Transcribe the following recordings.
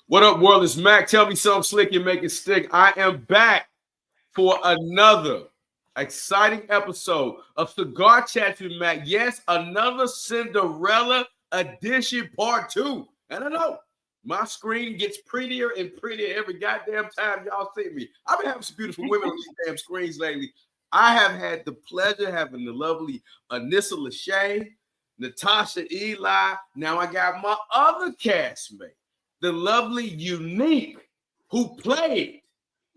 What up, world? It's Mac. Tell me something slick and make it stick. I am back for another exciting episode of Cigar Chats with Mac. Yes, another Sinderella edition part 2. And I know my screen gets prettier and prettier every goddamn time y'all see me. I've been having some beautiful women on these damn screens lately. I have had the pleasure of having the lovely Anissa Lachey, Natasha Eli. Now I got my other castmate, the lovely Unykue, who played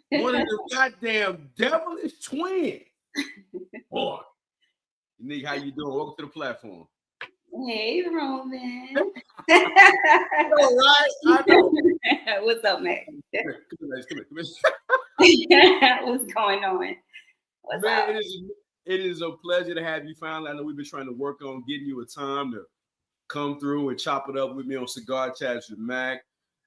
one of the goddamn devilish twins. Boy, Unykue, how you doing? Welcome to the platform. Hey, Roman. All right, I know. What's up, Mac? Come here. What's going on? What's Man, up? it is a pleasure to have you finally. I know we've been trying to work on getting you a time to come through and chop it up with me on Cigar Chats with Mac.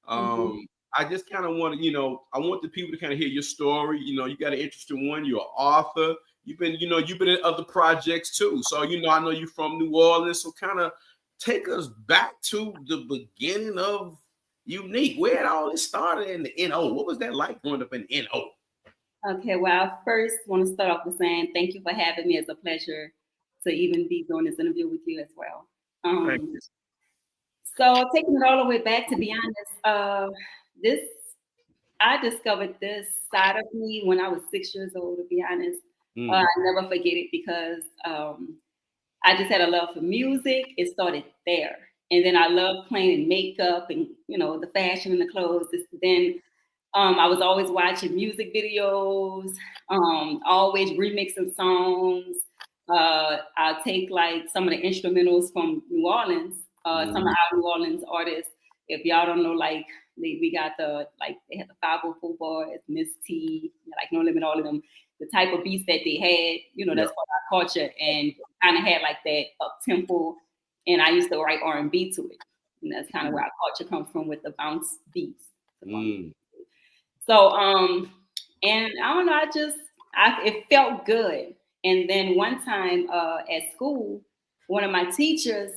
I just kind of want to, I want the people to kind of hear your story. You got an interesting one. You're an author. You've been in other projects too. So, I know you're from New Orleans. So kind of take us back to the beginning of Unykue. Where it all started in the NO. What was that like growing up in NO? Okay, well, I first want to start off with saying thank you for having me. It's a pleasure to even be doing this interview with you as well. Thank you. So taking it all the way back, to be honest, I discovered this side of me when I was 6 years old, to be honest. I never forget it because I just had a love for music. It started there. And then I loved playing in makeup and, the fashion and the clothes. Then I was always watching music videos, always remixing songs. I'll take like some of the instrumentals from New Orleans, some of our New Orleans artists. If y'all don't know, like we got they had the 504 Boys, Miss T, like No Limit, all of them. The type of beats that they had, that's part of our culture, and kind of had like that up tempo. And I used to write R&B to it, and that's kind of where our culture comes from with the bounce beats. So, and I don't know, it felt good. And then one time at school, one of my teachers,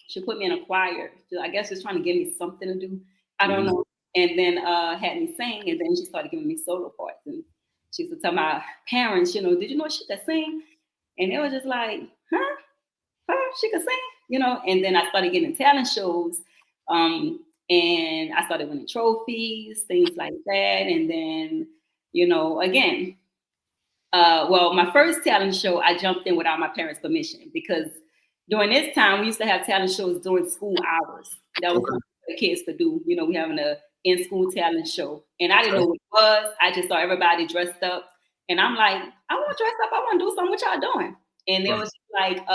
she put me in a choir. I guess she's trying to give me something to do. I don't know. And then had me sing, and then she started giving me solo parts. And she used to tell my parents, did you know she could sing? And they were just like, huh? She could sing, And then I started getting talent shows. And I started winning trophies, things like that. And then, again, my first talent show, I jumped in without my parents' permission because during this time, we used to have talent shows during school hours. That was what the kids could do. We having a in-school talent show. And I didn't know what it was. I just saw everybody dressed up. And I'm like, I want to dress up. I want to do something. What y'all doing? And there was like,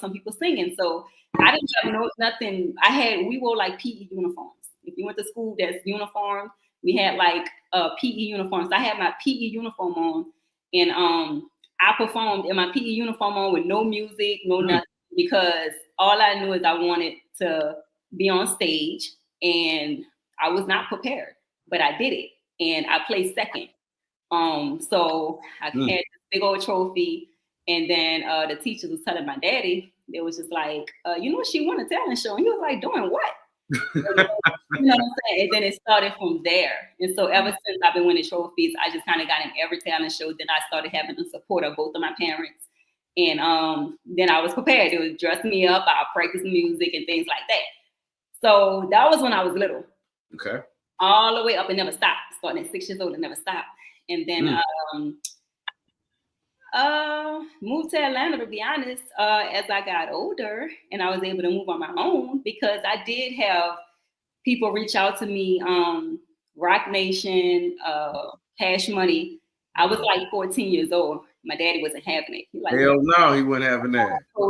some people singing. So I didn't have nothing. We wore like PE uniforms. If you went to school, that's uniform. We had like PE uniforms. I had my PE uniform on, and I performed in my PE uniform on with no music, no nothing, because all I knew is I wanted to be on stage, and I was not prepared, but I did it, and I placed second. So I had this big old trophy, and then the teacher was telling my daddy, it was just like, she won a talent show, and he was like, doing what? You know what I'm saying? And then it started from there. And so ever since I've been winning trophies, I just kind of got in every talent show. Then I started having the support of both of my parents. And then I was prepared. They would dress me up. I'll practice music and things like that. So that was when I was little. Okay. All the way up and never stopped. Starting at 6 years old and never stopped. And then moved to Atlanta, to be honest, as I got older, and I was able to move on my own because I did have people reach out to me, Rock Nation, Cash Money. I was like 14 years old. My daddy wasn't having it. He Hell no, he wasn't having that. So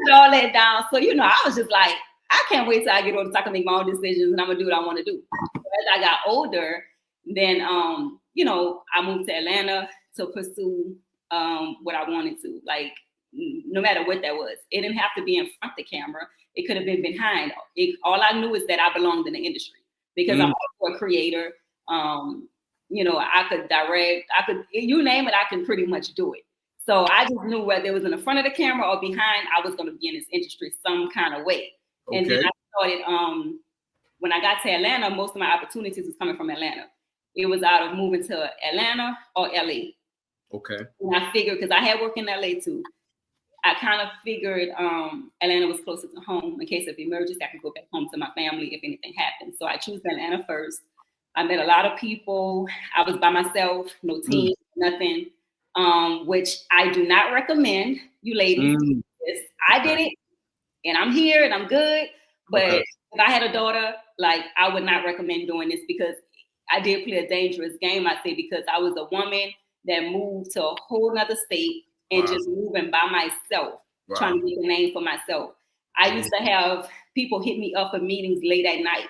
all that down. So, I was just like, I can't wait till I get older so I can make my own decisions and I'm going to do what I want to do. So as I got older, then, I moved to Atlanta to pursue what I wanted to, like, no matter what that was. It didn't have to be in front of the camera. It could have been behind. All I knew is that I belonged in the industry because I'm also a creator. I could direct, you name it, I can pretty much do it. So I just knew whether it was in the front of the camera or behind, I was going to be in this industry some kind of way. Okay. And then I started, when I got to Atlanta, most of my opportunities was coming from Atlanta. It was out of moving to Atlanta or LA. Okay. And I figured, because I had work in LA too, I kind of figured Atlanta was closer to home in case of emergency. I could go back home to my family if anything happened. So I chose Atlanta first. I met a lot of people. I was by myself, no team, nothing, which I do not recommend you ladies do this. I did it, and I'm here, and I'm good. But if I had a daughter, like, I would not recommend doing this, because I did play a dangerous game, I say, because I was a woman that moved to a whole nother state and just moving by myself, trying to get a name for myself. I used to have people hit me up for meetings late at night,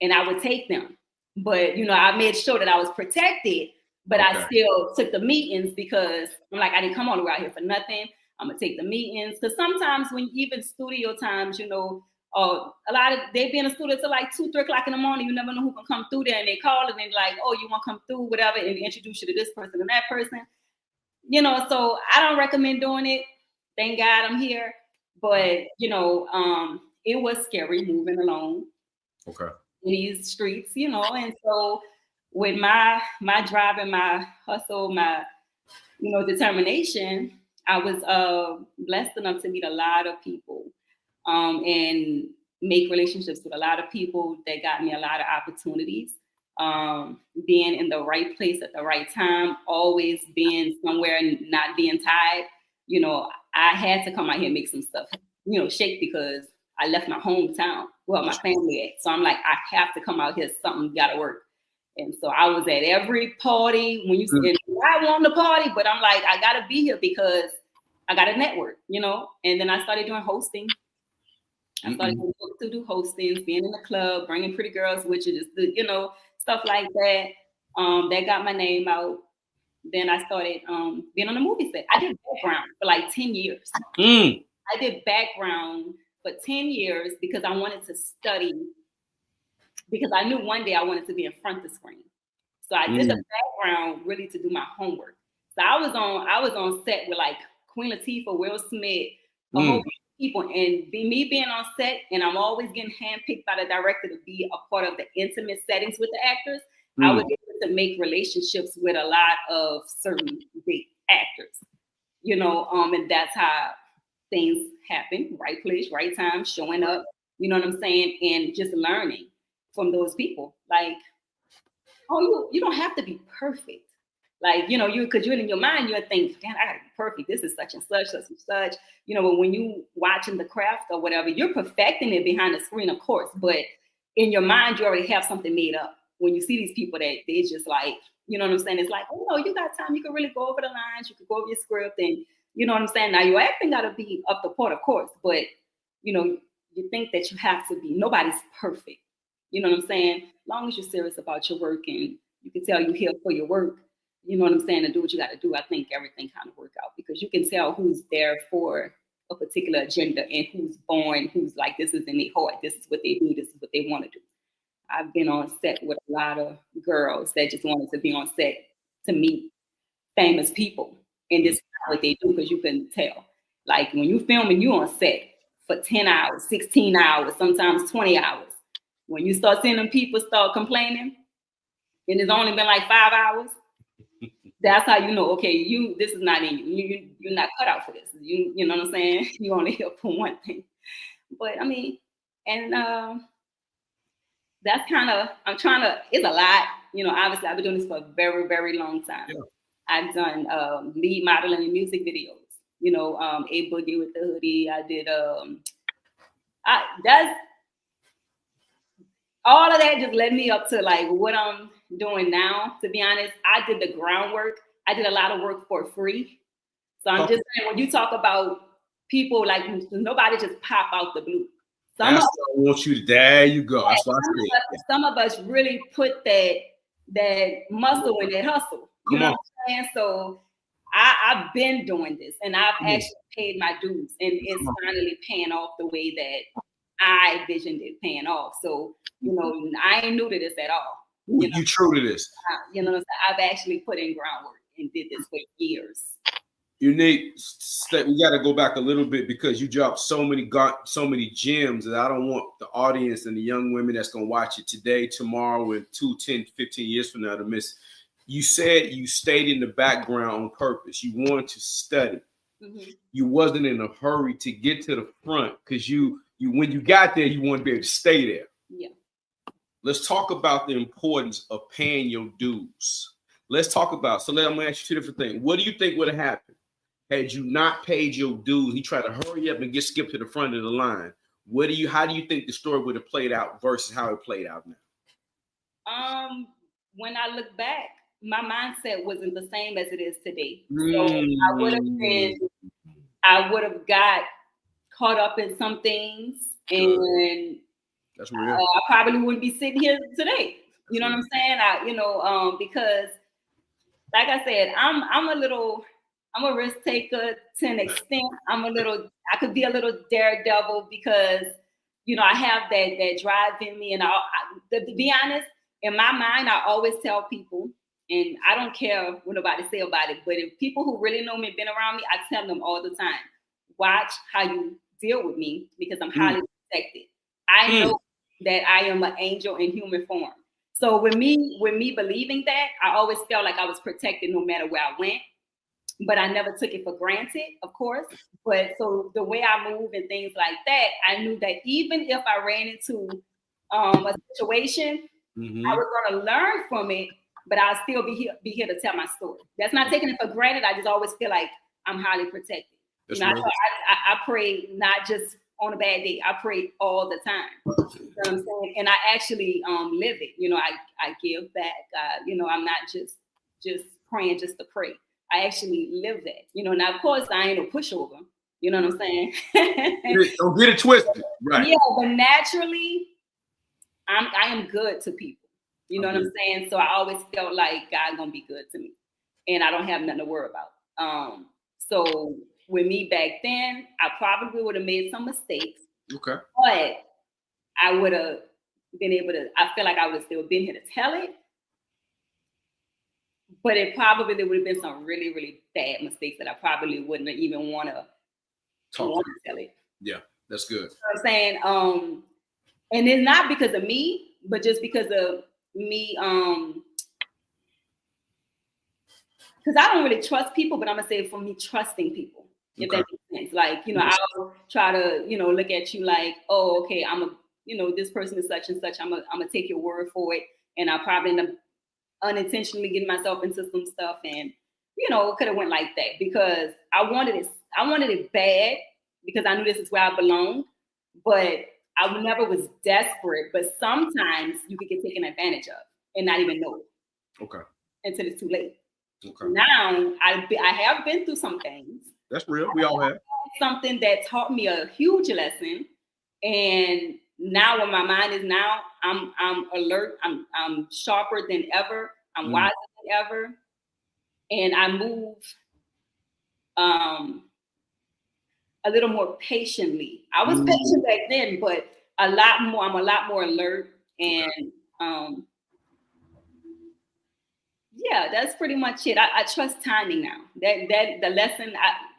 and I would take them. But, you know, I made sure that I was protected, but I still took the meetings, because I'm like, I didn't come all the way out here for nothing. I'm going to take the meetings. Because sometimes when even studio times, you know, a lot of, they be in the studio till like 2, 3 o'clock in the morning. You never know who can come through there, and they call and they're like, oh, you want to come through, whatever, and introduce you to this person and that person. You know, so I don't recommend doing it. Thank God I'm here. But, you know, it was scary moving alone in these streets, you know. And so with my drive and my hustle, my, you know, determination, I was blessed enough to meet a lot of people and make relationships with a lot of people that got me a lot of opportunities. Being in the right place at the right time, always being somewhere and not being tied. You know, I had to come out here and make some stuff, you know, shake, because I left my hometown, well, my family at. So I'm like, I have to come out here. Something got to work. And so I was at every party when you said, I want to party, but I'm like, I got to be here because I got a network, you know. And then I started doing hosting. I started to do hostings, being in the club, bringing pretty girls with you, just, you know, stuff like that. That got my name out. Then I started being on a movie set. I did background for like 10 years. I did background for 10 years because I wanted to study, because I knew one day I wanted to be in front of the screen. So I did the background really to do my homework. So I was on set with like Queen Latifah, Will Smith, a whole bunch of people, and me being on set, and I'm always getting handpicked by the director to be a part of the intimate settings with the actors. I was able to make relationships with a lot of certain big actors, you know, and that's how things happen. Right place, right time, showing up, you know what I'm saying, and just learning from those people. Like, oh, you don't have to be perfect. Like, you know, because you're in your mind, you'll think, damn, I gotta be perfect. This is such and such, such and such. You know, but when you watching the craft or whatever, you're perfecting it behind the screen, of course. But in your mind, you already have something made up. When you see these people that they just like, you know what I'm saying? It's like, oh no, you got time. You can really go over the lines. You can go over your script, and you know what I'm saying? Now your acting gotta be up the part, of course, but you know, you think that you have to be. Nobody's perfect. You know what I'm saying? As long as you're serious about your work and you can tell you're here for your work, you know what I'm saying, and do what you got to do, I think everything kind of work out, because you can tell who's there for a particular agenda and who's born, who's like, this is in their heart, this is what they do, this is what they want to do. I've been on set with a lot of girls that just wanted to be on set to meet famous people, and this is what they do, because you can tell. Like when you filming, you on set for 10 hours, 16 hours, sometimes 20 hours. When you start seeing them people start complaining, and it's only been like 5 hours, that's how you know, okay, this is not in you. You're not cut out for this. You know what I'm saying? You only here for one thing. But I mean, and that's kind of, it's a lot. You know, obviously I've been doing this for a very, very long time. Yeah. I've done lead modeling in music videos. You know, A Boogie with the Hoodie. I did, that's, all of that just led me up to like what I'm doing now. To be honest, I did the groundwork. I did a lot of work for free. So I'm just saying, when you talk about people, like nobody just pop out the blue. That's what I want you to. There you go. That's what I said. Some of us really put that muscle in that hustle. You know what I'm saying? So I've been doing this, and I've actually paid my dues, and it's finally paying off the way that I envisioned it paying off. So, you know, I ain't new to this at all. You true to this. You know, I've actually put in groundwork and did this for years. Unique, we got to go back a little bit because you dropped so many gems that I don't want the audience and the young women that's going to watch it today, tomorrow, and 2, 10, 15 years from now to miss. You said you stayed in the background on purpose. You wanted to study. Mm-hmm. You wasn't in a hurry to get to the front because you when you got there, you wanted to be able to stay there. Yeah. Let's talk about the importance of paying your dues. Let's talk about, I'm going to ask you 2 different things. What do you think would have happened had you not paid your dues? He tried to hurry up and get skipped to the front of the line. How do you think the story would have played out versus how it played out now? When I look back, my mindset wasn't the same as it is today. So I would have got caught up in some things, and that's real. I probably wouldn't be sitting here today. You know what I'm saying? Because like I said, I'm a risk taker to an extent. I could be a little daredevil because, I have that drive in me. And to be honest, in my mind, I always tell people, and I don't care what nobody say about it, but if people who really know me, been around me, I tell them all the time, watch how you deal with me because I'm highly protected. I know that I am an angel in human form. So with me believing that, I always felt like I was protected no matter where I went, but I never took it for granted, of course. But so the way I move and things like that, I knew that even if I ran into a situation, I was going to learn from it, but I'll still be here to tell my story. That's not taking it for granted. I just always feel like I'm highly protected. I pray not just on a bad day. I pray all the time. You know what I'm saying? And I actually live it. I give back. I'm not just praying just to pray. I actually live that. Now of course I ain't no pushover. You know what I'm saying? Don't get it twisted. Right. Yeah, but naturally, I am good to people. You know what I'm saying? So I always felt like God gonna be good to me, and I don't have nothing to worry about. So with me back then, I probably would have made some mistakes. Okay. But I would have been able to. I feel like I would have still been here to tell it. But it probably there would have been some really, really bad mistakes that I probably wouldn't even want to tell it. Yeah, that's good. You know what I'm saying? And it's not because of me, but just because of me, because I don't really trust people, but I'm gonna say for me trusting people, if that makes sense. Like, I'll try to, look at you like, oh, okay, this person is such and such. I'm gonna take your word for it, and I'll probably end up unintentionally getting myself into some stuff, and it could have went like that because I wanted it bad because I knew this is where I belonged, but I never was desperate. But sometimes you could get taken advantage of and not even know it. Okay. Until it's too late. Okay. Now I have been through some things. That's real. We all have. Something that taught me a huge lesson, and now where my mind is now, I'm alert. I'm sharper than ever. I'm wiser than ever, and I move a little more patiently. I was patient back then, but I'm a lot more alert, and yeah, that's pretty much it. I trust timing now. That the lesson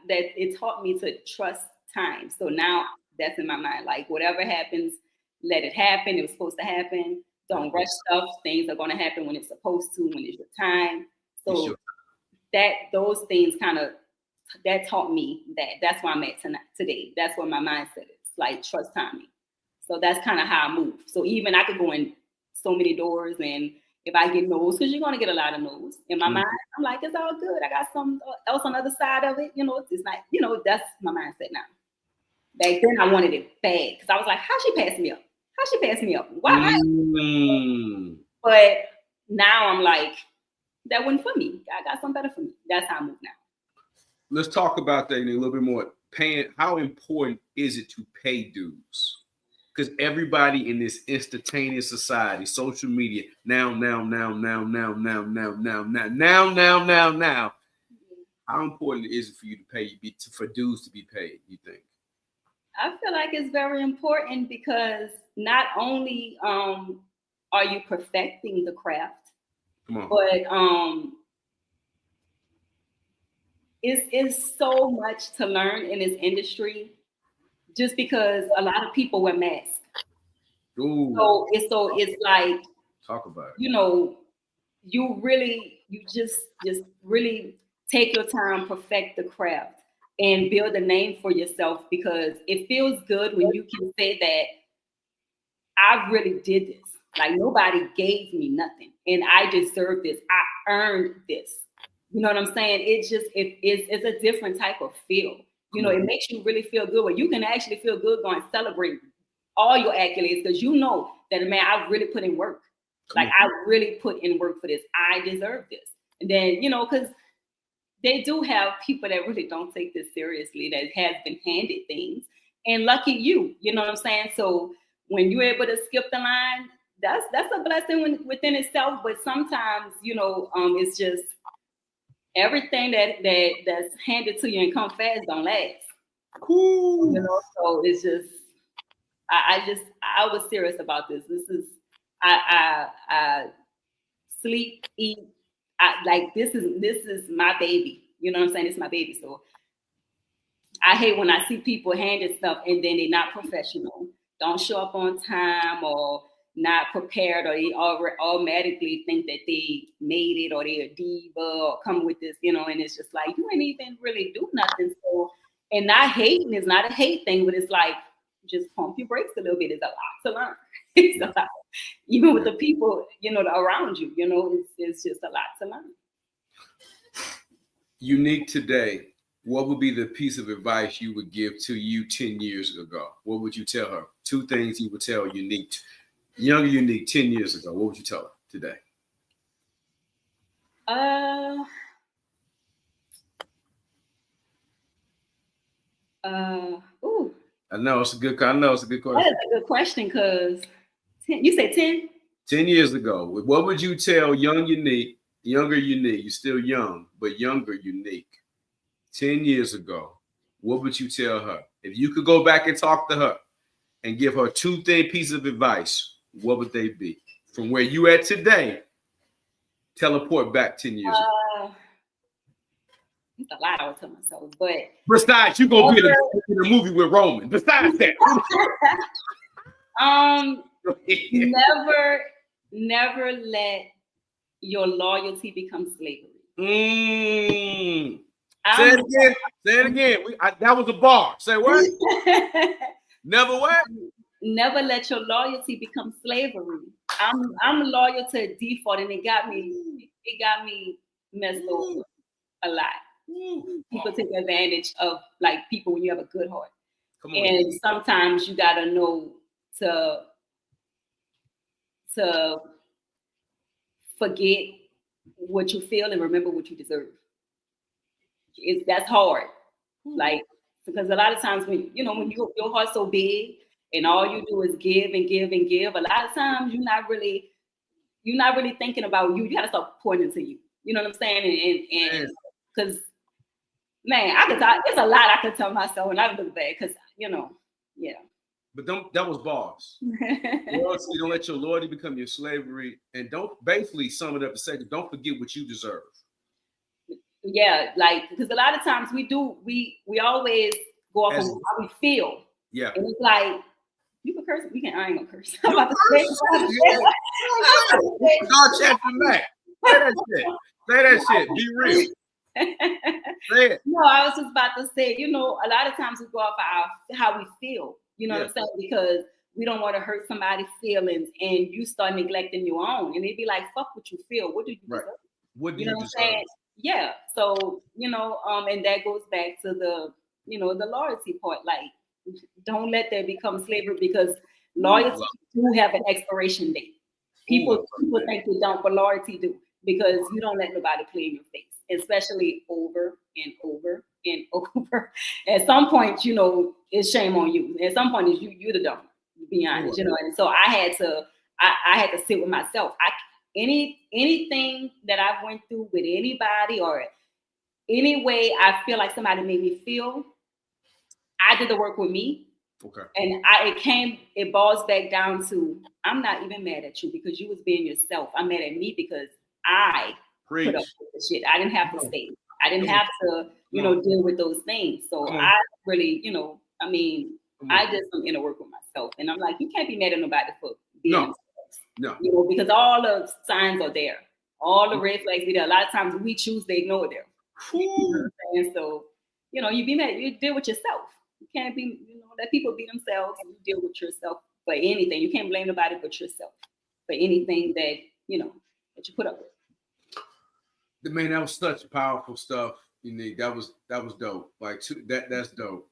that it taught me to trust time. So now that's in my mind. Like whatever happens, let it happen. It was supposed to happen. Don't rush stuff. Things are going to happen when it's supposed to, when it's your time. So those things that taught me that's where I'm at today. That's where my mindset is. Like trust timing. So that's kind of how I move. So even I could go in so many doors, and if I get no's, because you're going to get a lot of no's. In my mind, I'm like, it's all good. I got something else on the other side of it. It's like, that's my mindset now. Back then, I wanted it bad because I was like, how'd she pass me up? How'd she pass me up? Why? But now I'm like, that wasn't for me. I got something better for me. That's how I move now. Let's talk about that a little bit more. How important is it to pay dues? Because everybody in this instantaneous society, social media, now. How important is it for you to pay for dues to be paid? You think? I feel like it's very important because not only are you perfecting the craft, but it's so much to learn in this industry, just because a lot of people wear masks. Ooh. So it's like, Talk about it. you know, you just really take your time, perfect the craft, and build a name for yourself, because it feels good when you can say that I really did this. Like, nobody gave me nothing, and I deserve this. I earned this. You know what I'm saying? It's a different type of feel. You know, it makes you really feel good. Where you can actually feel good going celebrate all your accolades, because you know that, man, I really put in work. Like, I really put in work for this. I deserve this. And then, you know, because they do have people that really don't take this seriously, that has been handed things. And lucky you know what I'm saying? So when you're able to skip the line, that's a blessing within itself. But sometimes, you know, it's just everything that's handed to you and come fast don't last. Cool. You know, so it's just I was serious about this. This is I sleep, eat. This is my baby. You know what I'm saying? It's my baby. So I hate when I see people handed stuff and then they're not professional, don't show up on time, or not prepared, or they automatically think that they made it, or they're a diva, or come with this, you know, and it's just like, you ain't even really do nothing. So, and not hating is not a hate thing, but it's like, just pump your brakes a little bit. It's a lot to learn. It's a lot. Even with the people, you know, around you, you know, it's just a lot to learn. Unique today, what would be the piece of advice you would give to you 10 years ago? What would you tell her? 2 things you would tell Unique, younger Unique 10 years ago. What would you tell her today? Ooh. I know it's a good question. That is a good question, because you said 10? 10 years ago, what would you tell younger Unique, you're still young, but younger Unique, 10 years ago, what would you tell her? If you could go back and talk to her and give her 2 pieces of advice, what would they be? From where you at today, teleport back 10 years ago. It's a lot I would tell myself, but besides, you gonna be in a movie with Roman. Besides that, never let your loyalty become slavery. Say it again. That was a bar. Say what? Never what? Never let your loyalty become slavery. I'm loyal to default, and it got me messed over a lot. People take advantage of, like, people when you have a good heart. And sometimes you gotta know to forget what you feel and remember what you deserve. That's hard. Like, because a lot of times when your heart's so big and all you do is give and give and give, a lot of times you're not really thinking about you. You gotta start pouring into you. You know what I'm saying? And because, man, it's a lot I could tell myself, and I look back, because, yeah. But that was bars. Loyalty, don't let your loyalty become your slavery, and don't, basically sum it up to say, don't forget what you deserve. Yeah, like, because a lot of times we always go off on how we feel. Yeah. And it's like, you can curse. I ain't gonna curse. I'm about to say. God check your back. Say that shit. Say that shit. Be real. Say it. No, I was just about to say, a lot of times we go off of how we feel. You know what I'm saying? Because we don't want to hurt somebody's feelings, and you start neglecting your own. And they'd be like, fuck what you feel. What do you deserve? What do you know deserve? What I'm saying? Yeah. So, and that goes back to the loyalty part. Like, don't let that become slavery, because loyalty do have an expiration date. People think they don't, but loyalty do, because you don't let nobody play in your face, especially over and over and over. At some point, it's shame on you. At some point, it's you the dumb, to be honest, And so I had to sit with myself. Anything that I went through with anybody, or any way I feel like somebody made me feel, I did the work with me. Okay. And it boils back down to, I'm not even mad at you because you was being yourself. I'm mad at me because I put up with the shit. I didn't have to stay. I didn't have to, deal with those things. So I really, I did some inner work with myself, and I'm like, you can't be mad at nobody for being themselves. No. Because all the signs are there, all the red flags be there. A lot of times we choose to ignore them. And so, you be mad, you deal with yourself. You can't be, let people be themselves, and you deal with yourself for anything. You can't blame nobody but yourself for anything that, that you put up with. Man, that was such powerful stuff. Unique. That was dope. Like that's dope.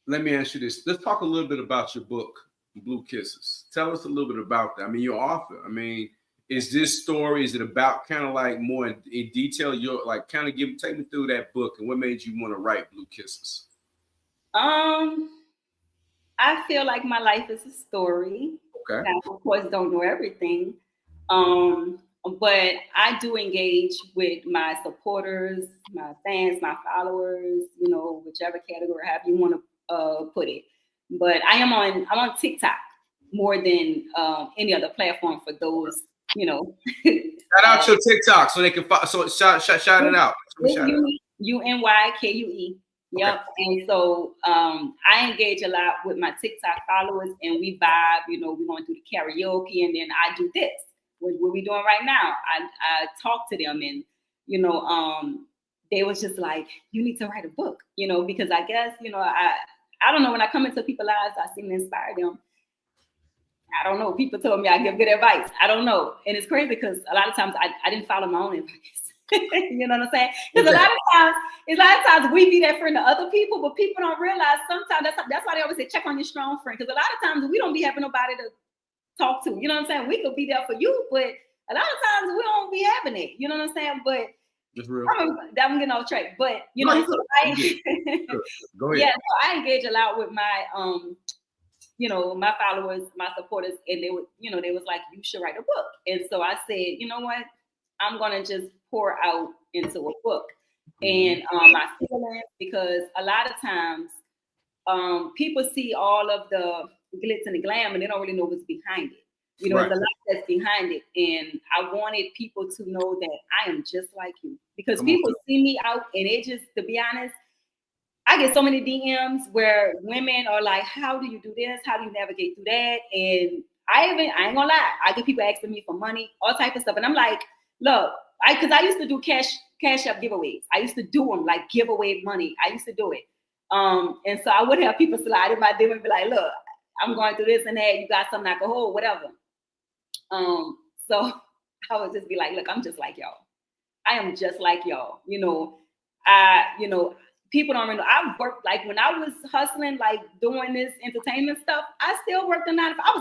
Let me ask you this. Let's talk a little bit about your book, Blue Kisses. Tell us a little bit about that. I mean, you're author. I mean, is this story, is it about kind of like more in detail? You're like kind of take me through that book and what made you want to write Blue Kisses? I feel like my life is a story. Okay. I, of course, don't know everything. But I do engage with my supporters, my fans, my followers, whichever category, however you want to put it. But I'm on TikTok more than any other platform for those, Shout out your TikTok so they can so shout it out. Unykue. Yep. Okay. And so I engage a lot with my TikTok followers, and we vibe, we're going through the karaoke, and then I do this. What we doing right now? I talk to them, and they was just like, you need to write a book, because I guess, I don't know, when I come into people's lives, I seem to inspire them. I don't know. People told me I give good advice. I don't know. And it's crazy because a lot of times I didn't follow my own advice. You know what I'm saying? Because a lot of times we be that friend to other people, but people don't realize sometimes that's why they always say check on your strong friend. Because a lot of times we don't be having nobody to talk to. You know what I'm saying? We could be there for you, but a lot of times we don't be having it. You know what I'm saying? But I'm getting off track. But go ahead. Yeah, so I engage a lot with my my followers, my supporters, and they was like, you should write a book. And so I said, you know what? I'm gonna just pour out into a book. And my feelings, because a lot of times people see all of the glitz and the glam and they don't really know what's behind it. There's a lot that's behind it. And I wanted people to know that I am just like you. Because people see me out and it just, to be honest, I get so many DMs where women are like, how do you do this? How do you navigate through that? And I ain't gonna lie, I get people asking me for money, all type of stuff. And I'm like, look, because I used to do cash up giveaways. I used to do them, like give away money. I used to do it. And so I would have people slide in my DM and be like, look, I'm going through this and that. You got something I can hold, whatever. So I would just be like, look, I'm just like y'all. I am just like y'all. People don't know. I worked, like when I was hustling, like doing this entertainment stuff, I still worked a 9 to 5. I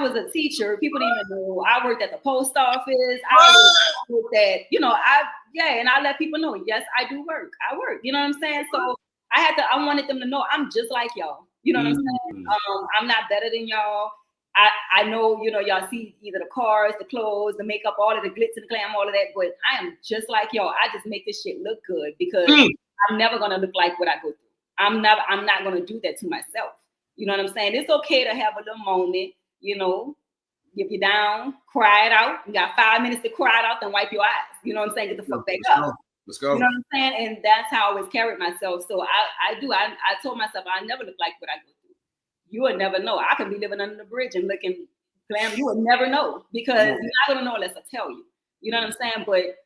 was a teacher. People didn't even know. I worked at the post office. I worked at, and I let people know, yes, I do work. I work. You know what I'm saying? So I wanted them to know I'm just like y'all. You know what I'm saying? I'm not better than y'all. I know, y'all see either the cars, the clothes, the makeup, all of the glitz and the glam, all of that, but I am just like y'all. I just make this shit look good because I'm never gonna look like what I go through. I'm not gonna do that to myself. You know what I'm saying? It's okay to have a little moment, get you down, cry it out. You got 5 minutes to cry it out, then wipe your eyes. You know what I'm saying? Get the fuck back up. Let's go. You know what I'm saying? And that's how I always carried myself. So I told myself I never look like what I go through. You would never know. I could be living under the bridge and looking glam. You would never know because you're not gonna know unless I tell you. You know what I'm saying? But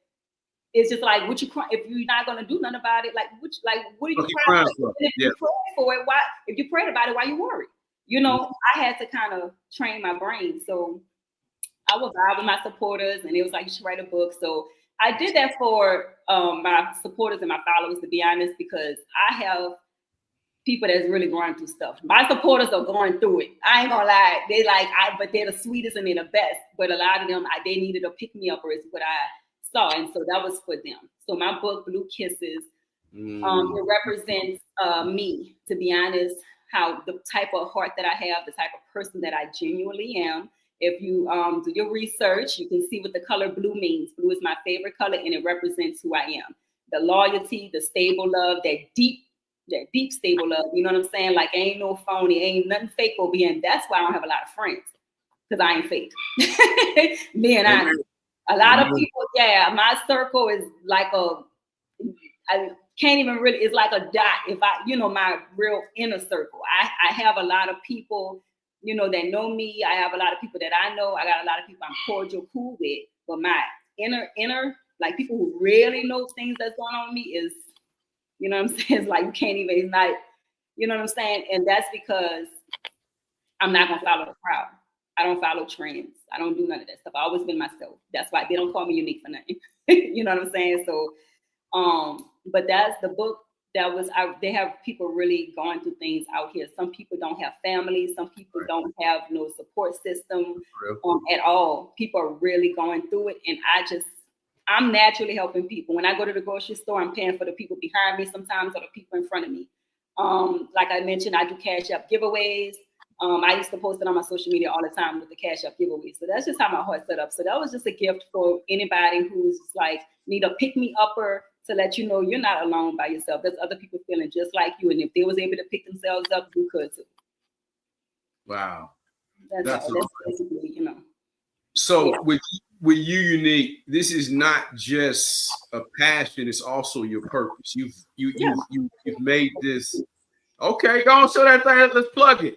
it's just like, what you cry if you're not gonna do nothing about it? Like, what are you crying for? If you pray for it, why? If you prayed about it, why you worried? I had to kind of train my brain. So I was vibe with my supporters, and it was like, you should write a book. So I did that for my supporters and my followers, to be honest, because I have people that's really going through stuff. My supporters are going through it. I ain't gonna lie. They but they're the sweetest and they're the best. But a lot of them, they needed a pick me up, or is what I saw, and so that was for them. So my book, Blue Kisses, it represents me, to be honest, how the type of heart that I have, the type of person that I genuinely am. If you do your research, you can see what the color blue means. Blue is my favorite color, and it represents who I am. The loyalty, the stable love, that deep stable love. You know what I'm saying? Like, ain't no phony, ain't nothing fake over here. And that's why I don't have a lot of friends, because I ain't fake. Being honest. A lot of people, my circle is like I can't even really, it's like a dot. If I, my real inner circle, I have a lot of people, that know me. I have a lot of people that I know. I got a lot of people I'm cordial, cool with. But my inner, like people who really know things that's going on with me is, what I'm saying? It's like you can't even, it's not, what I'm saying? And that's because I'm not going to follow the crowd. I don't follow trends. I don't do none of that stuff. I've always been myself. That's why they don't call me unique for nothing. You know what I'm saying? So, but that's the book that was out. They have people really going through things out here. Some people don't have families. Some people don't have no support system at all. People are really going through it. And I'm naturally helping people. When I go to the grocery store, I'm paying for the people behind me sometimes or the people in front of me. Like I mentioned, I do Cash App giveaways. I used to post it on my social media all the time with the Cash App giveaway. So that's just how my heart's set up. So that was just a gift for anybody who's like need a pick me upper to let you know you're not alone by yourself. There's other people feeling just like you. And if they was able to pick themselves up, you could too. Wow. That's basically, So with you, Unique, this is not just a passion, it's also your purpose. You've made this. Okay, go on, show that thing. Let's plug it.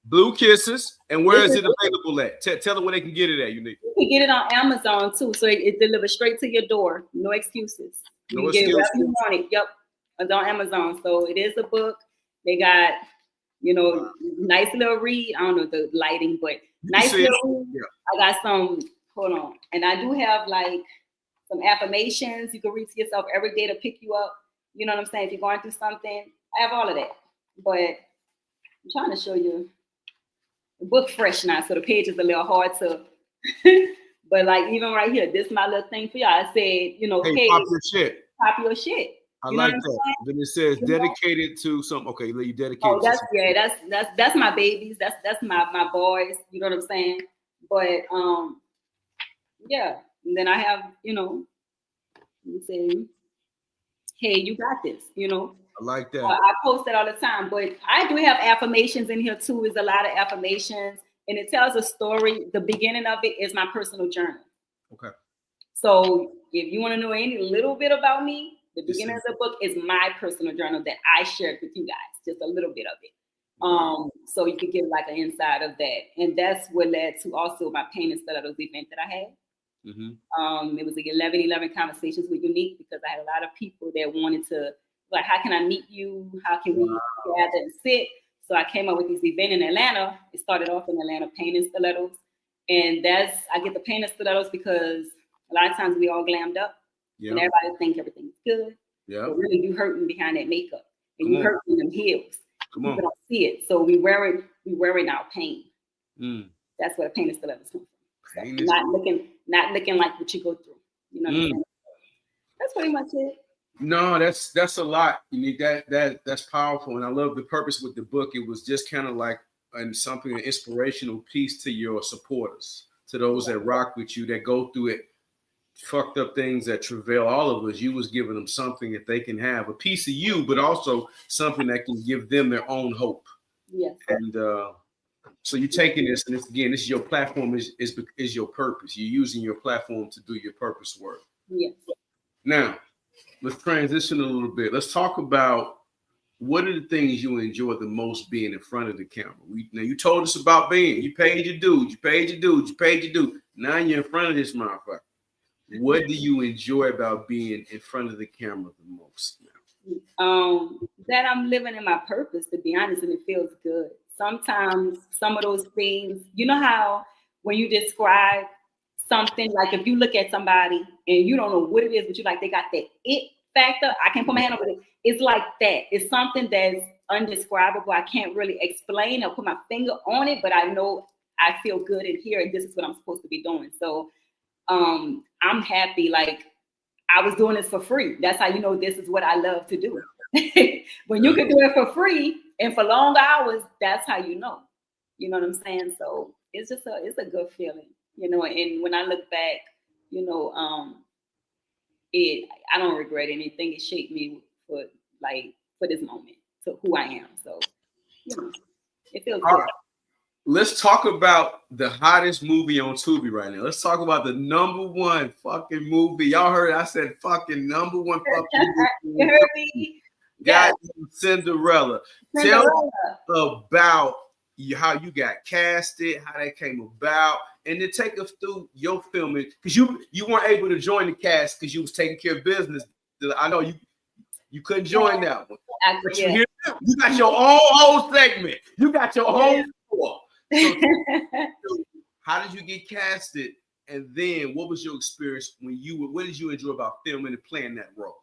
Blue Kisses. And where is it available at? Tell them where they can get it at, Unique. You can get it on Amazon too. So it delivers straight to your door. No excuses. You can get it wherever you want it. Yep. It's on Amazon. So it is a book. They got, nice little read. I don't know the lighting, but nice little read. Yeah. I got some, hold on. And I do have like some affirmations you can read to yourself every day to pick you up. You know what I'm saying? If you're going through something, I have all of that. But I'm trying to show you the book fresh now, so the page is a little hard to. But like even right here, this is my little thing for y'all. I said, hey, pop your shit. Pop your shit. I like that. Then it says dedicated to some. Okay, you dedicated. Oh, that's my babies. That's my boys. You know what I'm saying? But yeah. And then I have, let me say, hey, you got this. I like that. I post it all the time, but I do have affirmations in here too. Is a lot of affirmations, and it tells a story. The beginning of it is my personal journal. Okay. So if you want to know any little bit about me, the beginning of the book is my personal journal that I shared with you guys, just a little bit of it. So you could get like an inside of that, and that's what led to also my Pain and Stilettos event that I had. Mm-hmm. It was like 11 conversations with Unique because I had a lot of people that wanted to. Like, how can I meet you? How can we gather and sit? So I came up with this event in Atlanta. It started off in Atlanta, Pain and Stilettos. And I get the Pain and Stilettos because a lot of times we all glammed up. And everybody think everything's good. Yeah. But really you hurting behind that makeup. And you hurting them heels. People don't see it. So we wearing our pain. That's where the Pain and Stilettos come from. So not looking like what you go through. You know what I'm saying? That's pretty much it. No, that's a lot. You need that's powerful, and I love the purpose with the book. It was just kind of like an inspirational piece to your supporters, to those that rock with you, that go through it, fucked up things that travail all of us. You was giving them something that they can have, a piece of you, but also something that can give them their own hope. Yes. And so you're taking this, and this is your platform, is your purpose. You're using your platform to do your purpose work. Yes. Now, let's transition a little bit. Let's talk about what are the things you enjoy the most being in front of the camera. Now, you told us about you paid your dues, Now you're in front of this motherfucker. What do you enjoy about being in front of the camera the most now? That I'm living in my purpose, to be honest, and it feels good. Sometimes some of those things, you know how when you describe something, like if you look at somebody and you don't know what it is, but you like, they got that it factor. I can't put my hand over it. It's like that. It's something that's undescribable. I can't really explain or put my finger on it, but I know I feel good in here and this is what I'm supposed to be doing. So I'm happy. Like I was doing this for free. That's how you know this is what I love to do. When you can do it for free and for long hours, that's how you know. You know what I'm saying? So it's a good feeling. And when I look back, I don't regret anything. It shaped me for this moment to who I am. So, it feels good. let's talk about the hottest movie on Tubi right now. Let's talk about the #1 fucking movie. Y'all heard I said fucking #1 fucking movie. You heard me? Got Cinderella. Tell me about how you got casted, how that came about, and then take us through your filming, because you weren't able to join the cast because you was taking care of business. I know you couldn't join that one. But you got your own whole segment. You got your own tour. So, how did you get casted? And then what was your experience what did you enjoy about filming and playing that role?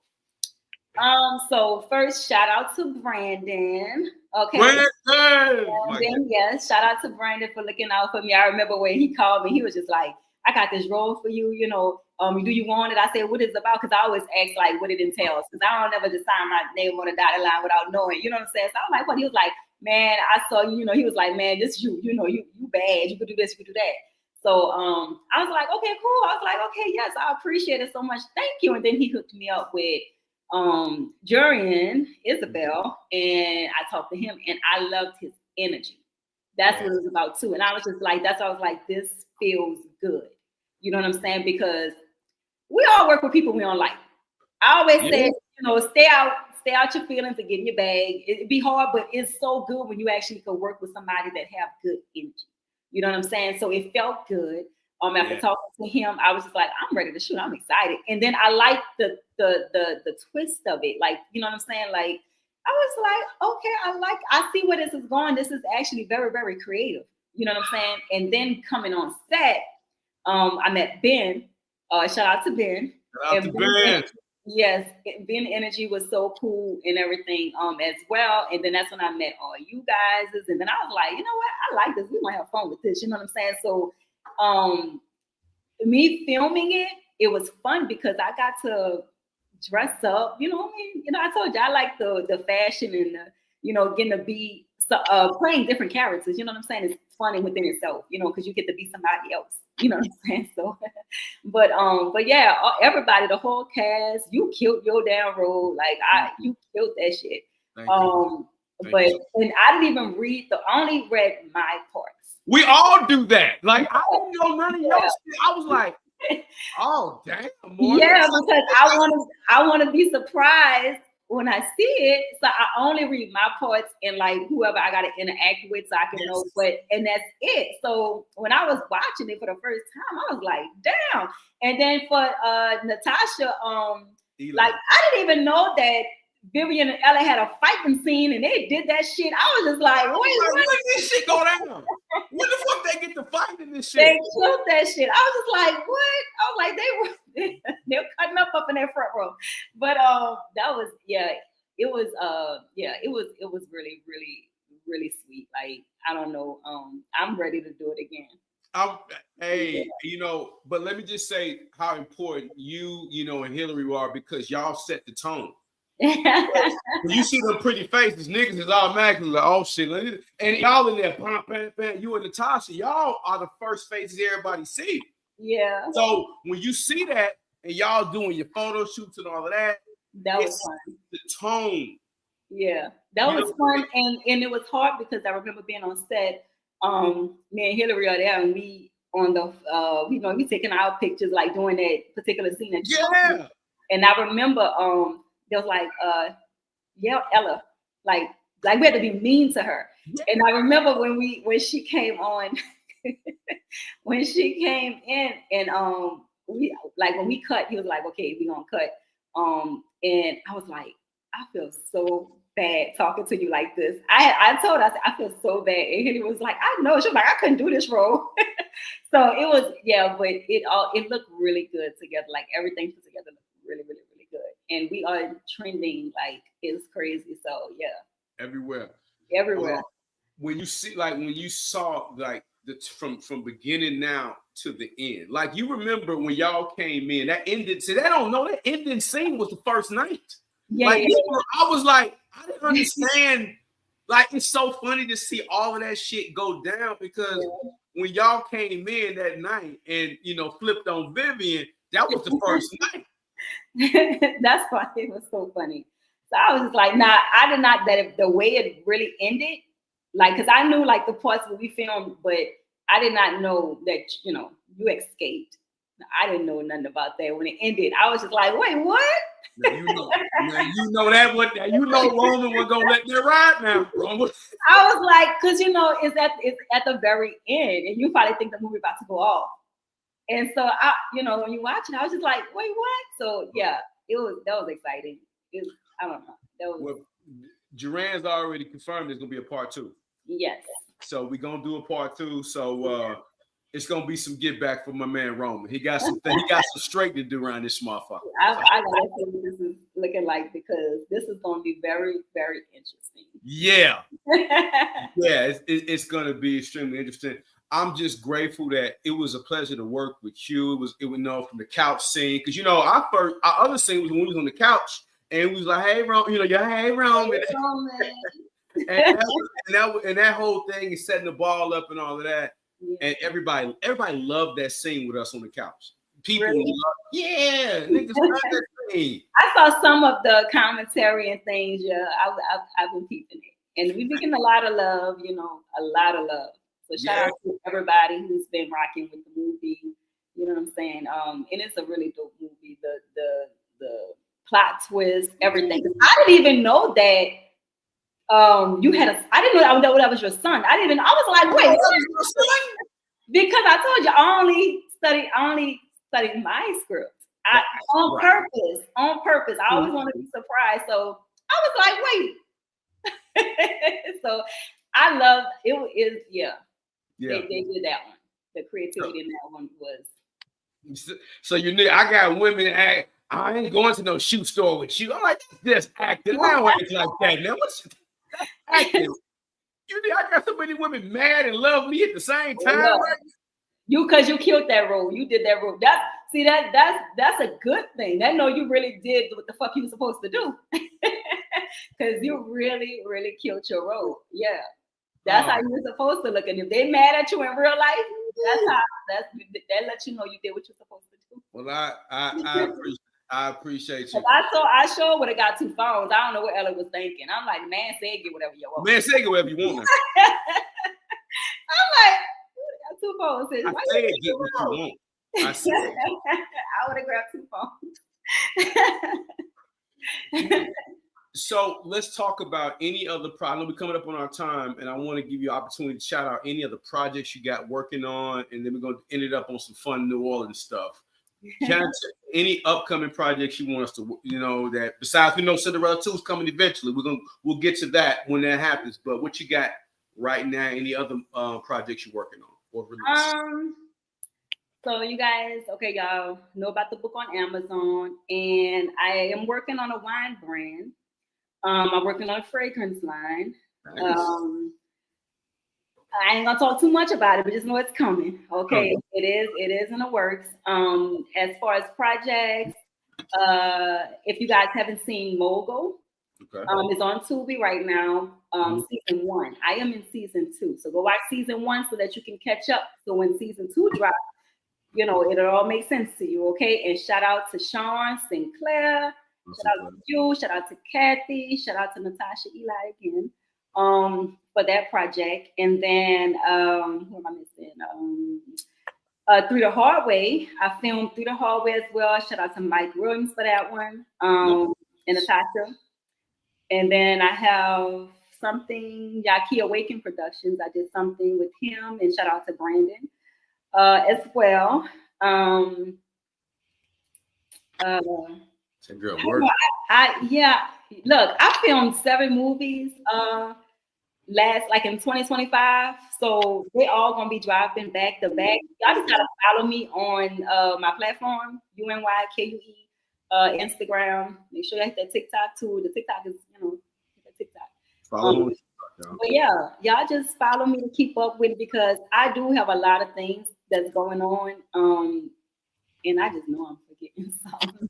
So first, shout out to Brandon. Okay. Brandon! Yes, shout out to Brandon for looking out for me. I remember when he called me, he was just like, I got this role for you, you know. Do you want it? I said, what is it about? Because I always ask like what it entails. Because I don't ever just sign my name on the dotted line without knowing. You know what I'm saying? So I was like, what? He was like, man, I saw you, you know, he was like, man, this you know, you bad. You could do this, you could do that. So I was like, okay, cool. I was like, okay, yes, I appreciate it so much. Thank you. And then he hooked me up with Jurian Isabel, and I talked to him, and I loved his energy. That's what it was about too. And I was just like, that's why I was like, this feels good. You know what I'm saying? Because we all work with people we don't like. I always say, you know, stay out your feelings and get in your bag. It'd be hard, but it's so good when you actually can work with somebody that have good energy. You know what I'm saying? So it felt good. After talking to him, I was just like, I'm ready to shoot. I'm excited. And then I liked the twist of it. Like, you know what I'm saying? Like, I was like, okay, I see where this is going. This is actually very, very creative. You know what I'm saying? And then coming on set, I met Ben. Shout out to Ben. Shout out to Ben. Yes, Ben Energy was so cool and everything as well. And then that's when I met all you guys. And then I was like, you know what? I like this. We might have fun with this. You know what I'm saying? So me filming it was fun because I got to dress up. You know what I mean? You know, I told you I like the fashion and the, you know, getting to be playing different characters. You know what I'm saying? It's funny within itself, you know, because you get to be somebody else. You know what I'm saying? So, but yeah, everybody, the whole cast, you killed your damn role. Like you killed that shit. And I didn't even read I only read my parts. We all do that. Like I didn't know none of your shit. I was like, oh damn. Boy. Yeah, because I want to be surprised when I see it. So I only read my parts and like whoever I got to interact with so I can know. And that's it. So when I was watching it for the first time, I was like, damn. And then for Natasha, like I didn't even know that Vivian and Ella had a fighting scene and they did that shit. I was just like, wait, when did this shit go down? When the fuck they get to fighting this shit? They killed that shit. I was just like, what? I was like, they were cutting up in their front row. But that was it was really, really, really sweet. Like, I don't know. I'm ready to do it again. You know, but let me just say how important you know, and Hillary are, because y'all set the tone. When you see them pretty faces, niggas is automatically like, oh shit, and y'all in there, bam, bam, bam, you and Natasha, y'all are the first faces everybody see. Yeah. So when you see that and y'all doing your photo shoots and all of that, that was fun. The tone. Yeah, that was fun, and it was hard because I remember being on set. Me and Hillary are there, and we on the we taking our pictures like doing that particular scene. And I remember there was like Ella, like we had to be mean to her. And I remember when she came on when she came in and we like when we cut, he was like, okay, we gonna cut. And I was like, I feel so bad talking to you like this. I told her, I said, I feel so bad. And he was like, I know. She was like, I couldn't do this role. So it was, but it looked really good together. Like everything put together looked really, really, really good. And we are trending like it's crazy. So yeah. Everywhere. When you saw like from beginning now to the end, like you remember when y'all came in, that ended. See, they don't know that ending scene was the first night. I was like, I didn't understand. Like, it's so funny to see all of that shit go down because when y'all came in that night and flipped on Vivian, that was the first night. That's why it was so funny. So I was just like, nah, I did not. That the way it really ended, like, because I knew like the parts where we filmed, but I did not know that, you know, you escaped. I didn't know nothing about that when it ended. I was just like, wait, what? Now you know that what you know Roman was gonna let that ride now. Roman. I was like, because you know, it's at the very end, and you probably think the movie about to go off. And so I, you know, when you watch it, I was just like, wait, what? So yeah, that was exciting. I don't know. That was well, Duran's already confirmed there's gonna be a part 2. Yes. So we're gonna do a part 2. So it's gonna be some get back for my man Roman. He got some straight to do around this motherfucker. I gotta see what this is looking like, because this is gonna be very, very interesting. Yeah. Yeah, it's gonna be extremely interesting. I'm just grateful that it was a pleasure to work with you. It was know from the couch scene, because you know our other scene was when we was on the couch and we was like, hey Roman, you know, hey Roman. and that whole thing is setting the ball up and all of that. Yeah. And everybody loved that scene with us on the couch. People really? Niggas love that scene. I saw some of the commentary and things. Yeah, I've been peeping it, and we've been getting a lot of love. You know, a lot of love. So shout out to everybody who's been rocking with the movie. You know what I'm saying? And it's a really dope movie. The plot twist, everything. I didn't even know that. You had I didn't know that was your son. I was like, wait, because I told you I only studied my script. On purpose. I always want to be surprised. So I was like, wait. So I love it. They did that one. The creativity in that one was. So I got women act. I ain't going to no shoe store with you. I'm like, just acting. I don't act like that. Now what's acting? I got so many women mad and love me at the same time. Right? Because you killed that role. You did that role. That's a good thing. That know you really did what the fuck you were supposed to do. Because you really, really killed your role. Yeah. That's how you're supposed to look. And if they mad at you in real life, that lets you know you did what you're supposed to do. Well, I appreciate you. I sure would have got 2 phones. I don't know what Ella was thinking. I'm like, man, say get whatever you want. Man, say get whatever you want. I'm like, I got 2 phones. I said get what you want. I said I would have grabbed 2 phones. So let's talk about any other project. We're coming up on our time, and I want to give you an opportunity to shout out any other projects you got working on, and then we're going to end it up on some fun New Orleans stuff. Any upcoming projects you want us to, you know, that besides we know Sinderella 2 is coming eventually. We'll get to that when that happens. But what you got right now? Any other projects you're working on or release? So you guys, okay, y'all know about the book on Amazon, and I am working on a wine brand. I'm working on a fragrance line. Nice. I ain't gonna talk too much about it, but just know it's coming. Okay, it is in the works. As far as projects, if you guys haven't seen Mogul, it's on Tubi right now. Season 1. I am in season 2, so go watch season 1 so that you can catch up. So when season 2 drops, you know it'll all make sense to you. Okay, and shout out to Sean Sinclair. Shout out to you, shout out to Kathy, shout out to Natasha Eli again for that project. And then who am I missing? Through the Hard Way. I filmed Through the Hard Way as well. Shout out to Mike Williams for that one. And Natasha. And then I have something, Yaki Awaken Productions. I did something with him, and shout out to Brandon as well. Girl, work. Look, I filmed 7 movies in 2025, so they all gonna be dropping back to back. Y'all just gotta follow me on my platform, UNYKUE, Instagram. Make sure you hit that TikTok too. The TikTok is, the TikTok. Follow but yeah, y'all just follow me to keep up with it, because I do have a lot of things that's going on. And I just know I'm forgetting something.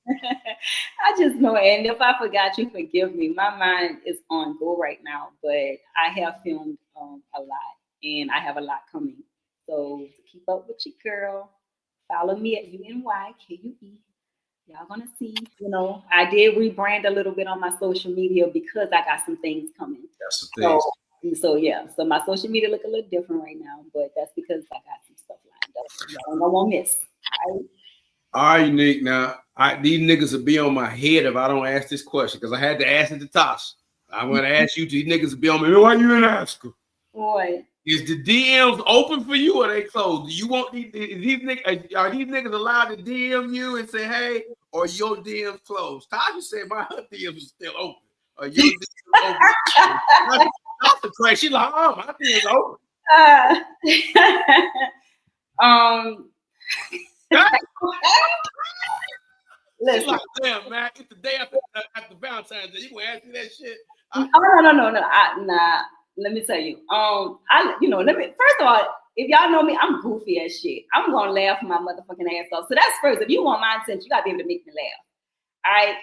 I just know, and if I forgot, you forgive me. My mind is on go right now, but I have filmed a lot, and I have a lot coming. So to keep up with your girl, follow me at UNYKUE. Y'all gonna see, I did rebrand a little bit on my social media because I got some things coming. That's the thing. So yeah, so my social media look a little different right now, but that's because I got some stuff lined up. Y'all won't miss. All right, Nick. Now, these niggas will be on my head if I don't ask this question because I had to ask it to Tasha. I'm gonna ask you. These niggas will be on me. Why you didn't ask her? Boy, is the DMs open for you or they closed? Do you want these niggas? Are these niggas allowed to DM you and say hey, or your DMs closed? Tasha said my DMs are still open. Or your DMs open? That's the crazy. She's like, oh, my DMs open. Listen, like, damn, man, it's the day after Valentine's Day. You gonna ask me that shit? No. Nah. Let me tell you. First of all, if y'all know me, I'm goofy as shit. I'm gonna laugh my motherfucking ass off. So that's first. If you want my attention, you gotta be able to make me laugh. All right.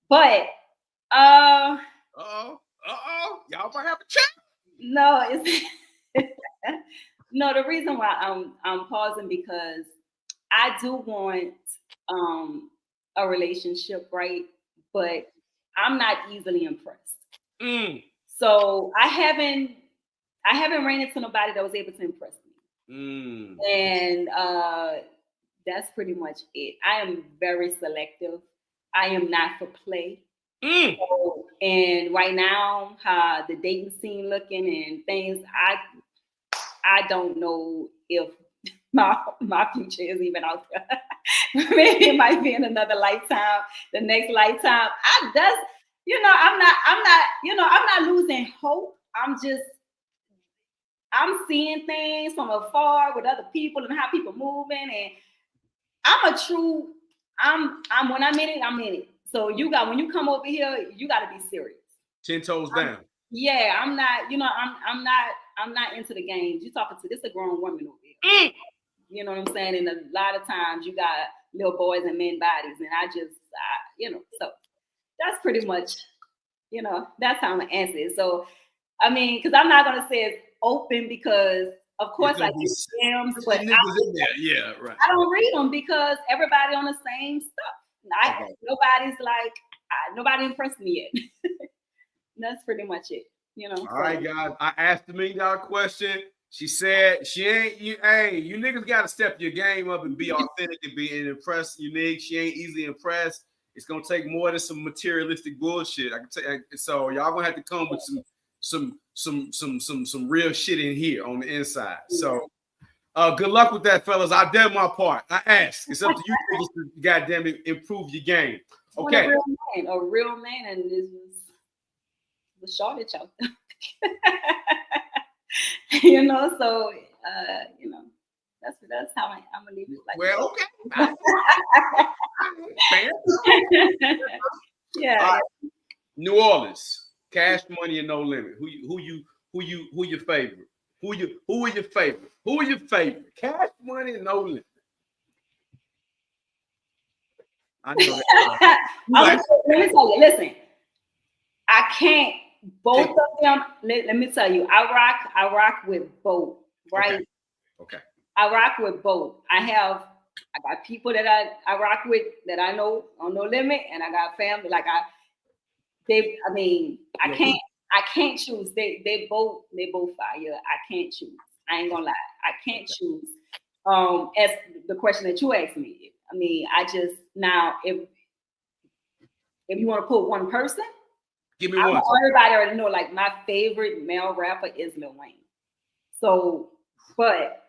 But y'all might have a chat. No, it's no. The reason why I'm pausing because I do want a relationship, right? But I'm not easily impressed. So I haven't ran into nobody that was able to impress me. And that's pretty much it. I am very selective. I am not for play. So, and right now, how the dating scene looking and things, I don't know if my future is even out there. Maybe it might be in another lifetime, the next lifetime. I'm not losing hope. I'm seeing things from afar with other people and how people moving, and I'm when I'm in it, I'm in it. So when you come over here, you got to be serious. 10 toes down. Yeah, I'm not into the games. You talking to this a grown woman over here. You know what I'm saying? And a lot of times you got little boys and men bodies, and so that's pretty much, that's how I'm gonna answer it. So, I mean, because I'm not gonna say it's open because, of course, I get scams, but right. I don't read them because everybody on the same stuff. Nobody impressed me yet. That's pretty much it. All right, guys. I asked the $1 million question. She said she ain't you. Hey, you niggas got to step your game up and be authentic and be impressed. Unique. She ain't easily impressed. It's gonna take more than some materialistic bullshit. I can tell you. So y'all gonna have to come with some real shit in here on the inside. So good luck with that, fellas. I did my part. I asked. It's up to you niggas to goddamn it improve your game. Okay. A real man, and this was the shortage out there. So that's how I'm gonna leave it like well, that. Okay. Yeah. Right. New Orleans, Cash Money and No Limit. Who your favorite? Who are your favorite? Who are your favorite? Cash Money and No Limit. I know that. Let me tell you, listen, I can't. Both of them. Let me tell you, I rock with both. Right. Okay. I rock with both. I got people that I rock with that I know on No Limit, and I got family I can't choose. They both fire. I can't choose. I ain't gonna lie. I can't choose. As the question that you asked me, I mean, now if you want to put one person. Give me one. Everybody already know, like, my favorite male rapper is Lil Wayne. So, but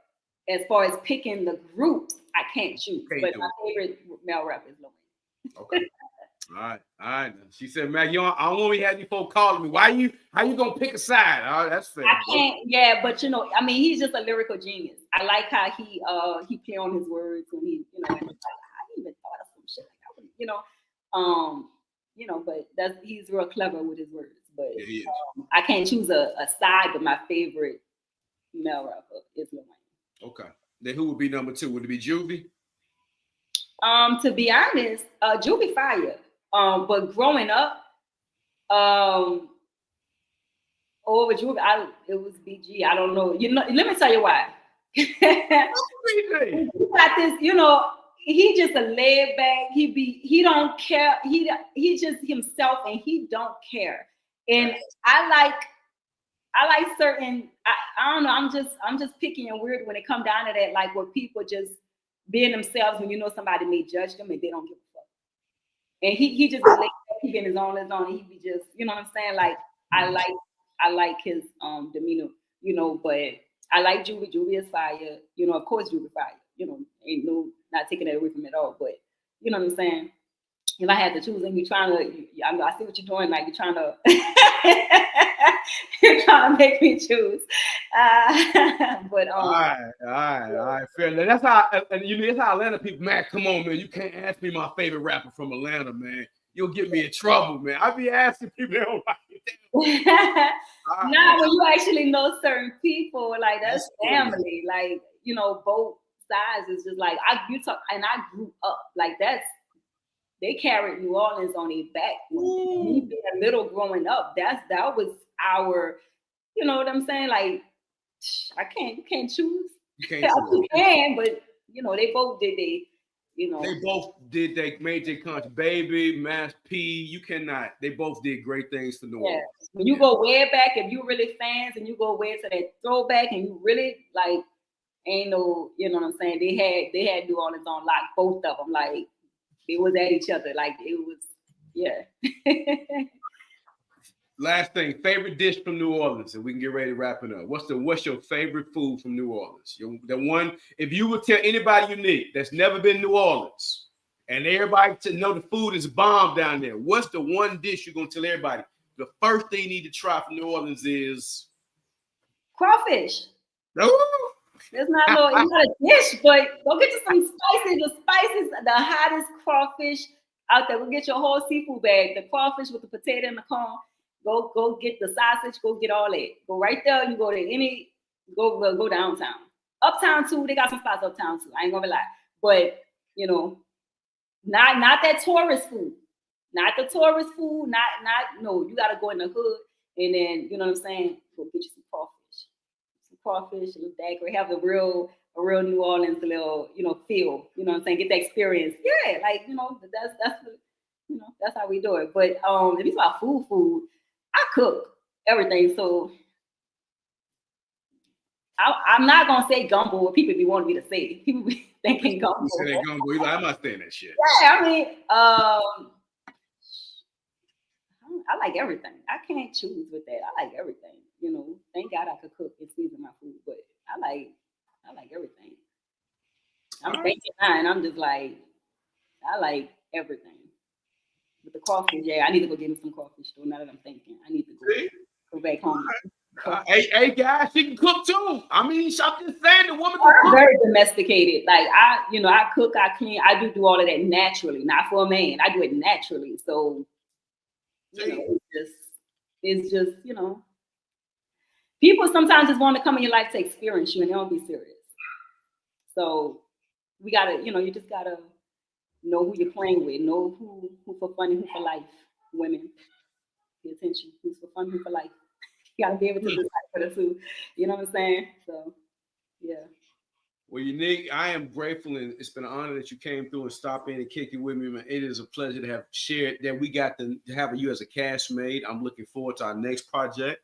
as far as picking the groups, I can't choose. But my favorite male rapper is Lil Wayne. Okay. All right. She said, "Man, I don't want to have you folks calling me. How you gonna pick a side?" Oh, that's fair. I can't. Yeah, but I mean, he's just a lyrical genius. I like how he play on his words, and he, and I even thought of some shit like that. But he's real clever with his words. But I can't choose a side, but my favorite male rapper is Lil Wayne. Okay. Then who would be number 2? Would it be Juvie? To be honest, Juvie fire. But growing up, over Juvie, it was BG. I don't know. Let me tell you why. He got this, he just a laid back. He don't care. He just himself, and he don't care. And I I like certain. I don't know. I'm just picky and weird when it come down to that. Like where people just being themselves when you know somebody may judge them and they don't give a fuck. And he just be laid back, he been his own. He be just, you know what I'm saying? Like I like his demeanor, you know, but I like Juvie. Juvie is fire. You know, of course Juvie fire. You know, ain't no not taking that away from it at all. But you know what I'm saying? If I had to choose and you're trying to, I see what you're doing, like you're trying to you're trying to make me choose. But all right, fair. That's how, and you know, that's how Atlanta people, man. Come on, man, you can't ask me my favorite rapper from Atlanta, man. You'll get me in trouble, man. I be asking people they don't like it. Now, when you actually know certain people, like that's family, like you know, both sides is just like I grew up like that's. They carried New Orleans on their back. Me being little growing up, that was our, you know what I'm saying? Like, you can't choose. You can, but you know, they both did They both did they major country. Baby, Mass P, you cannot. They both did great things for New Orleans. When you go way back, if you really fans and you go way to that throwback and you really like ain't no, you know what I'm saying? They had New Orleans on lock, both of them. Like it was at each other. Like it was, yeah. Last thing, favorite dish from New Orleans, and we can get ready to wrap it up. What's your favorite food from New Orleans? The one, if you would tell anybody you need that's never been to New Orleans, and everybody to know the food is bomb down there, what's the one dish you're gonna tell everybody? The first thing you need to try from New Orleans is crawfish. Oh. It's not a dish, but go get you some spices, the hottest crawfish out there. Go get your whole seafood bag, the crawfish with the potato and the corn. Go get the sausage, go get all that. Go right there, you go to go downtown. Uptown too, they got some spots uptown too. I ain't gonna lie. But you know, not that tourist food. Not the tourist food, no, you gotta go in the hood and then, you know what I'm saying, go get you some crawfish. Crawfish, a little daiquiri, have a real New Orleans little, you know, feel, you know what I'm saying, get the experience. Yeah, like, you know, that's the, you know, that's how we do it. But if it's about food, I cook everything. So I'm not gonna say gumbo what people be wanting me to say. People be thinking gumbo. You say that gumbo, you like, I'm not saying that shit. Yeah, I mean, I like everything. I can't choose with that. I like everything. You know, thank God I could cook and season my food, but I like everything. I'm thinking mine. I'm just like, I like everything. With the crawfish, yeah, I need to go get me some crawfish though. Now that I'm thinking, I need to go back home. Hey guys, she can cook too. I mean, I'm just saying the woman can cook. Very domesticated. Like I cook, I clean, I do all of that naturally, not for a man. I do it naturally. So you know, it's just, you know, people sometimes just want to come in your life to experience you and they don't be serious. So we gotta, you know, you just gotta know who you're playing with, know who for fun and who for life. Women, pay attention. Who's for fun, who for life. You gotta be able to decipher the two. You know what I'm saying? So yeah. Well, Unique, I am grateful, and it's been an honor that you came through and stopped in and kicked it with me, man. It is a pleasure to have shared that we got to have you as a castmate. I'm looking forward to our next project.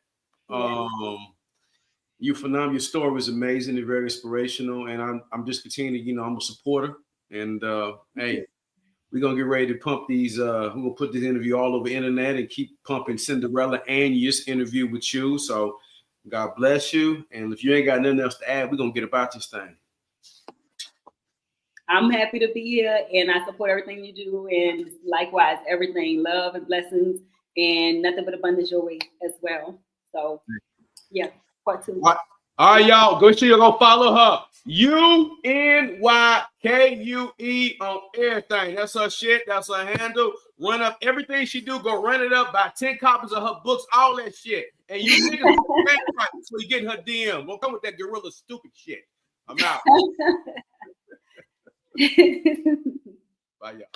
Yeah. You phenomenal. Your story was amazing and very inspirational, and I'm just continuing. You know, I'm a supporter, and hey, we're gonna get ready to pump these. We're gonna put this interview all over the internet and keep pumping Sinderella and this interview with you. So, God bless you, and if you ain't got nothing else to add, we're gonna get about this thing. I'm happy to be here, and I support everything you do, and likewise, everything, love and blessings, and nothing but abundance your way as well. So, yeah, part 2. All right, y'all, go follow her. Unykue on everything. That's her shit. That's her handle. Run up everything she do. Go run it up. Buy 10 copies of her books. All that shit. And you niggas, so you getting her DM. Don't come with that gorilla stupid shit. I'm out. Bye, y'all.